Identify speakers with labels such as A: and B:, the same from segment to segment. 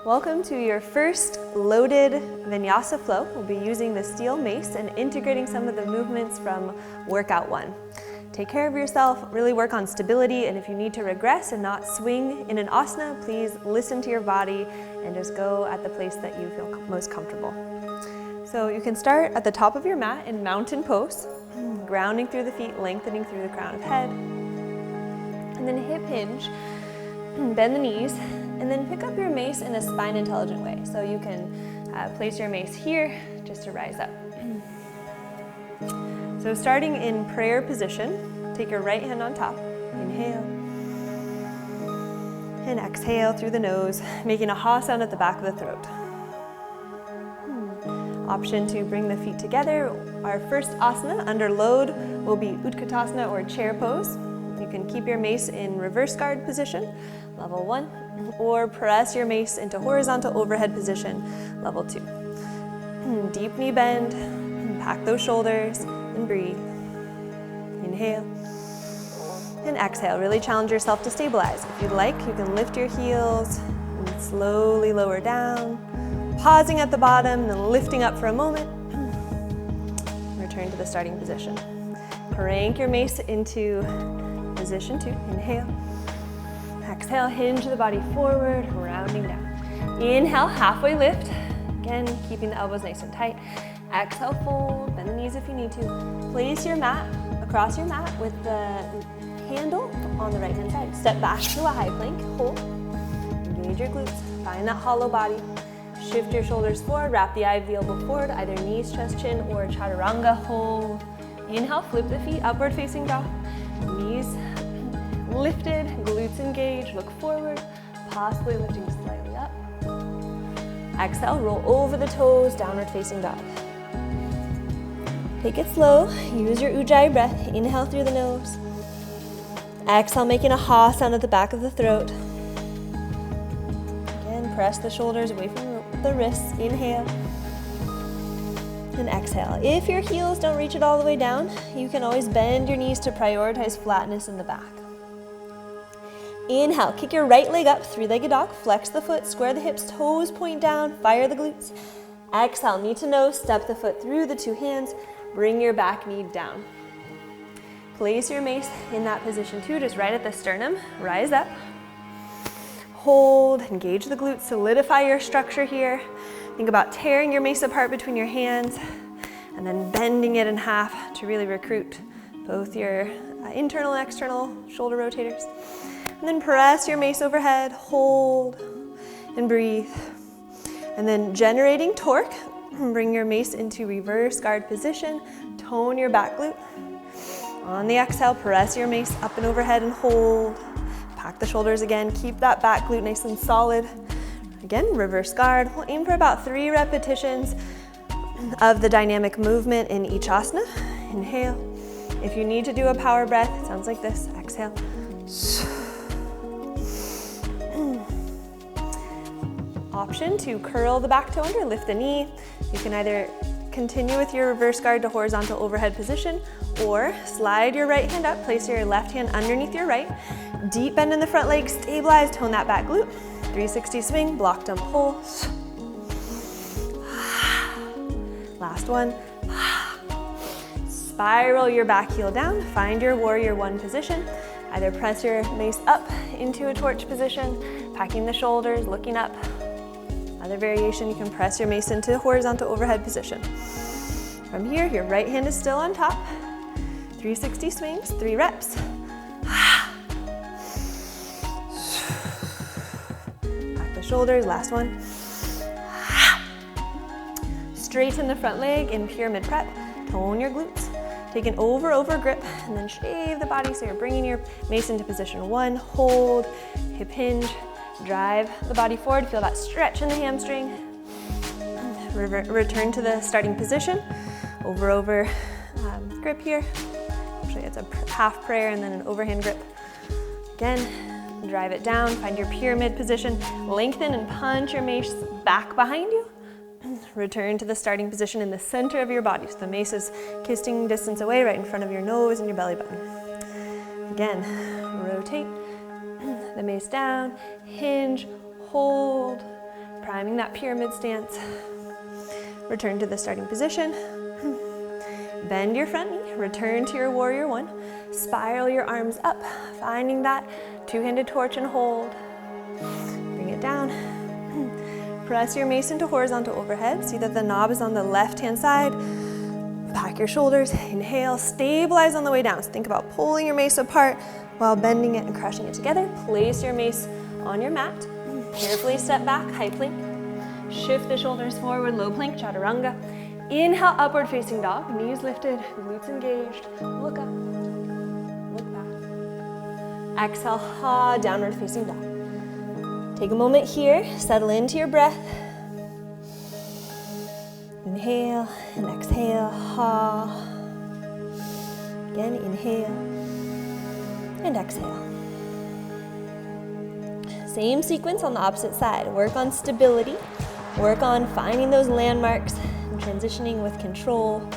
A: Welcome to your first loaded Vinyasa flow. We'll be using the steel mace and integrating some of the movements from workout 1. Take care of yourself, really work on stability, and if you need to regress and not swing in an asana, please listen to your body and just go at the place that you feel most comfortable. So you can start at the top of your mat in mountain pose, grounding through the feet, lengthening through the crown of head, and then hip hinge, bend the knees, and then pick up your mace in a spine intelligent way. So you can place your mace here just to rise up. So starting in prayer position, take your right hand on top, inhale, and exhale through the nose, making a ha sound at the back of the throat. Option to bring the feet together. Our first asana under load will be Utkatasana or chair pose. You can keep your mace in reverse guard position, level 1, or press your mace into horizontal overhead position, level 2. Deep knee bend, pack those shoulders, and breathe. Inhale, and exhale. Really challenge yourself to stabilize. If you'd like, you can lift your heels and slowly lower down, pausing at the bottom, then lifting up for a moment. Return to the starting position. Crank your mace into position 2, inhale. Exhale, hinge the body forward, rounding down. Inhale, halfway lift. Again, keeping the elbows nice and tight. Exhale, fold, bend the knees if you need to. Place your mat across your mat with the handle on the right hand side. Step back to a high plank, hold. Engage your glutes, find that hollow body. Shift your shoulders forward, wrap the IV elbow forward, either knees, chest, chin, or chaturanga, hold. Inhale, flip the feet, upward facing dog. Knees lifted, glutes engaged, look forward, possibly lifting slightly up. Exhale, roll over the toes, downward facing dog. Take it slow, use your Ujjayi breath, inhale through the nose. Exhale, making a ha sound at the back of the throat. Again, press the shoulders away from the wrists, inhale. And exhale. If your heels don't reach it all the way down, you can always bend your knees to prioritize flatness in the back. Inhale, kick your right leg up, three-legged dog, flex the foot, square the hips, toes point down, fire the glutes. Exhale, knee to nose, step the foot through the two hands, bring your back knee down. Place your mace in that position too, just right at the sternum, rise up. Hold, engage the glutes, solidify your structure here. Think about tearing your mace apart between your hands and then bending it in half to really recruit both your internal and external shoulder rotators. And then press your mace overhead, hold, and breathe. And then generating torque, bring your mace into reverse guard position, tone your back glute. On the exhale, press your mace up and overhead and hold. Pack the shoulders again, keep that back glute nice and solid. Again, reverse guard. We'll aim for about 3 repetitions of the dynamic movement in each asana. Inhale. If you need to do a power breath, it sounds like this. Exhale. Option to curl the back toe under, lift the knee. You can either continue with your reverse guard to horizontal overhead position or slide your right hand up, place your left hand underneath your right. Deep bend in the front leg, stabilize, tone that back glute. 360 swing, block, dump, pull. Last one. Spiral your back heel down, find your warrior 1 position. Either press your mace up into a torch position, packing the shoulders, looking up. Other variation, you can press your mace into horizontal overhead position. From here, your right hand is still on top. 360 swings, 3 reps. Back the shoulders, last one. Straighten the front leg in pyramid prep. Tone your glutes. Take an over grip and then shave the body so you're bringing your mace into position 1. Hold, hip hinge, drive the body forward. Feel that stretch in the hamstring. Return to the starting position. Over grip here. Actually, it's a half prayer and then an overhand grip. Again, drive it down. Find your pyramid position. Lengthen and punch your mace back behind you. Return to the starting position in the center of your body. So the mace is kissing distance away right in front of your nose and your belly button. Again, rotate the mace down, hinge, hold, that pyramid stance. Return to the starting position. Bend your front knee, return to your warrior one. Spiral your arms up, finding that two-handed torch and hold. Bring it down. Press your mace into horizontal overhead. See that the knob is on the left-hand side. Back your shoulders, inhale, stabilize on the way down. So think about pulling your mace apart while bending it and crushing it together. Place your mace on your mat. Carefully step back, high plank. Shift the shoulders forward, low plank, chaturanga. Inhale, upward facing dog, knees lifted, glutes engaged. Look up, look back. Exhale, ha, downward facing dog. Take a moment here, settle into your breath. Inhale and exhale, ha. Again, inhale and exhale. Same sequence on the opposite side. Work on stability, work on finding those landmarks, and transitioning with control,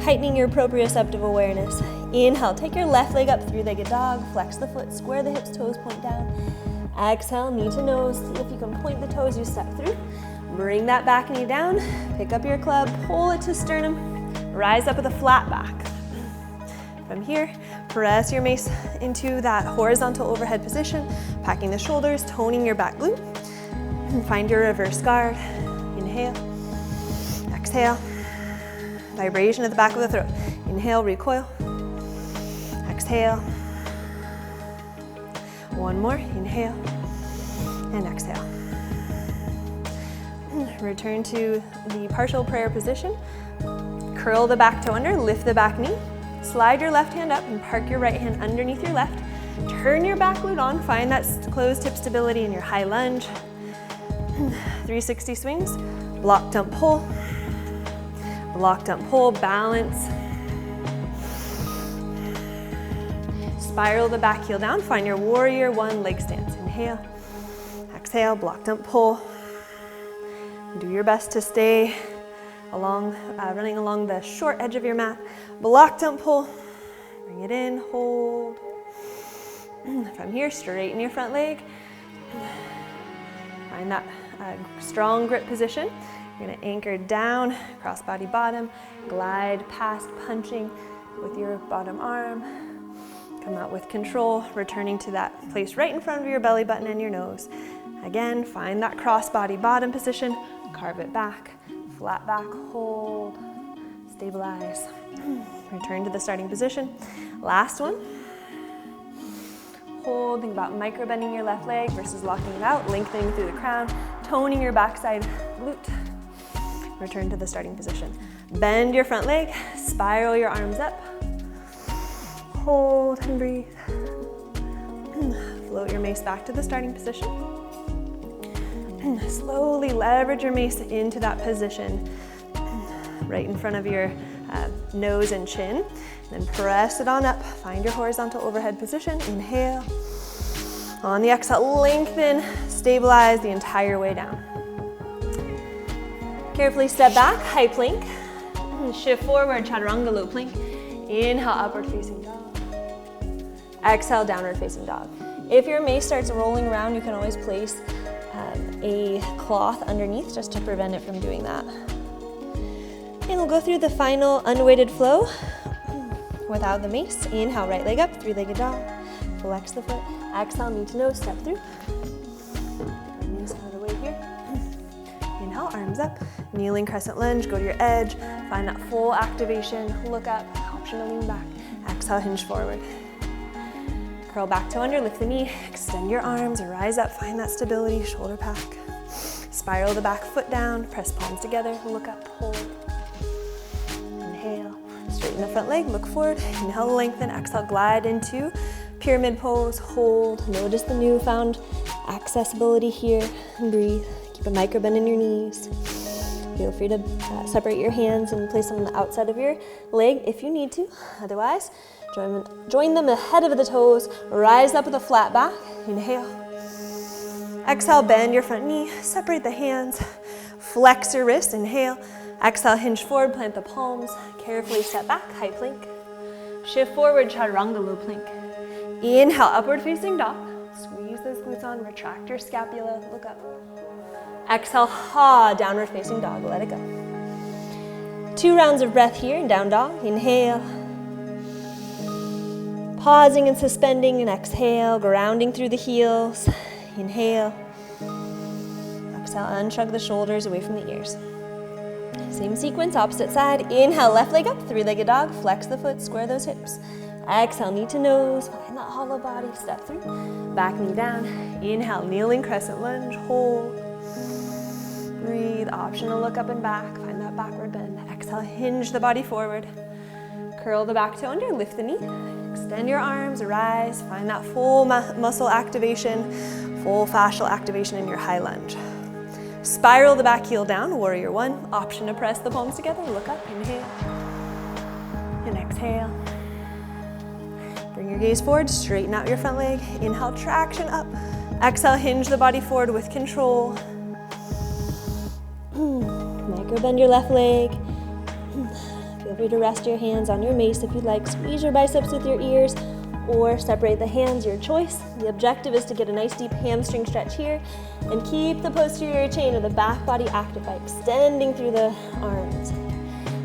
A: heightening your proprioceptive awareness. Inhale, take your left leg up, three-legged dog, flex the foot, square the hips, toes point down. Exhale, knee to nose, see if you can point the toes you step through. Bring that back knee down, pick up your club, pull it to sternum, rise up with a flat back. From here, press your mace into that horizontal overhead position, packing the shoulders, toning your back glute. Find your reverse guard. Inhale, exhale. Vibration at the back of the throat. Inhale, recoil. Exhale. One more, inhale and exhale. Return to the partial prayer position. Curl the back toe under, lift the back knee. Slide your left hand up and park your right hand underneath your left. Turn your back glute on, find that closed hip stability in your high lunge. 360 swings, block, dump, pull. Block, dump, pull, balance. Spiral the back heel down, find your warrior one leg stance. Inhale, exhale, block, dump, pull. Do your best to stay running along the short edge of your mat. Block, dump, pull. Bring it in, hold. From here, straighten your front leg. Find that strong grip position. You're gonna anchor down, cross body bottom, glide past punching with your bottom arm. Come out with control, returning to that place right in front of your belly button and your nose. Again, find that cross body bottom position, carve it back, flat back, hold, stabilize. Return to the starting position. Last one. Hold, think about micro bending your left leg versus locking it out, lengthening through the crown, toning your backside glute. Return to the starting position. Bend your front leg, spiral your arms up. Hold and breathe. Float your mace back to the starting position. Slowly leverage your mace into that position right in front of your nose and chin. Then press it on up. Find your horizontal overhead position. Inhale. On the exhale, lengthen, stabilize the entire way down. Carefully step back, high plank. Shift forward, chaturanga, low plank. Inhale, upward facing dog. Exhale, downward facing dog. If your mace starts rolling around, you can always place a cloth underneath just to prevent it from doing that. And we'll go through the final unweighted flow without the mace. Inhale, right leg up, three-legged dog. Flex the foot. Exhale, knee to nose, step through. Knees out of the way here. Inhale, arms up. Kneeling crescent lunge, go to your edge. Find that full activation. Look up, option to lean back. Exhale, hinge forward. Curl back toe under, lift the knee, extend your arms, rise up, find that stability, shoulder pack. Spiral the back foot down, press palms together, look up, hold. Inhale, straighten the front leg, look forward. Inhale, lengthen, exhale, glide into pyramid pose, hold. Notice the newfound accessibility here, and breathe. Keep a micro bend in your knees. Feel free to separate your hands and place them on the outside of your leg if you need to. Otherwise, join them ahead of the toes, rise up with a flat back, inhale. Exhale, bend your front knee, separate the hands, flex your wrists, inhale. Exhale, hinge forward, plant the palms, carefully step back, high plank. Shift forward, chaturanga, low plank. Inhale, upward facing dog. Squeeze those glutes on, retract your scapula, look up. Exhale, downward facing dog, let it go. 2 rounds of breath here in down dog. Inhale. Pausing and suspending and exhale, grounding through the heels. Inhale. Exhale, unshrug the shoulders away from the ears. Same sequence, opposite side. Inhale, left leg up, 3-legged dog. Flex the foot, square those hips. Exhale, knee to nose. Find that hollow body, step through. Back knee down. Inhale, kneeling crescent lunge, hold. Breathe, optional look up and back. Find that backward bend. Exhale, hinge the body forward. Curl the back toe under, lift the knee. Extend your arms, rise. Find that full muscle activation, full fascial activation in your high lunge. Spiral the back heel down, warrior 1. Option to press the palms together, look up, inhale. And exhale. Bring your gaze forward, straighten out your front leg. Inhale, traction up. Exhale, hinge the body forward with control. Micro bend your left leg. Feel free to rest your hands on your mace if you'd like. Squeeze your biceps with your ears or separate the hands, your choice. The objective is to get a nice deep hamstring stretch here and keep the posterior chain of the back body active by extending through the arms.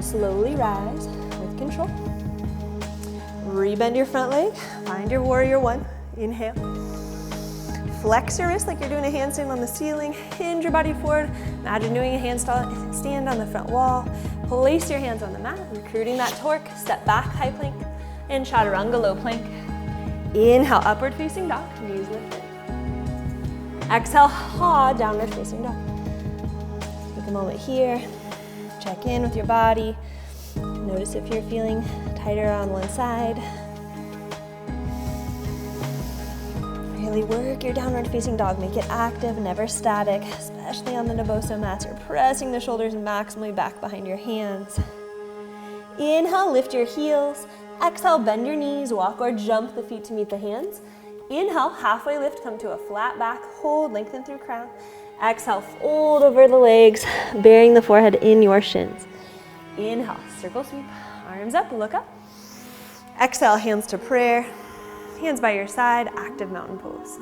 A: Slowly rise with control. Rebend your front leg. Find your warrior 1. Inhale. Flex your wrist like you're doing a handstand on the ceiling. Hinge your body forward. Imagine doing a handstand on the front wall. Place your hands on the mat, recruiting that torque. Step back, high plank, and chaturanga, low plank. Inhale, upward facing dog, knees lifted. Exhale, downward facing dog. Take a moment here. Check in with your body. Notice if you're feeling tighter on one side. Really work your downward facing dog. Make it active, never static, especially on the Naboso mats. You're pressing the shoulders maximally back behind your hands. Inhale, lift your heels. Exhale, bend your knees, walk or jump the feet to meet the hands. Inhale, halfway lift, come to a flat back, hold, lengthen through crown. Exhale, fold over the legs, bearing the forehead in your shins. Inhale, circle sweep, arms up, look up. Exhale, hands to prayer. Hands by your side, active mountain pose.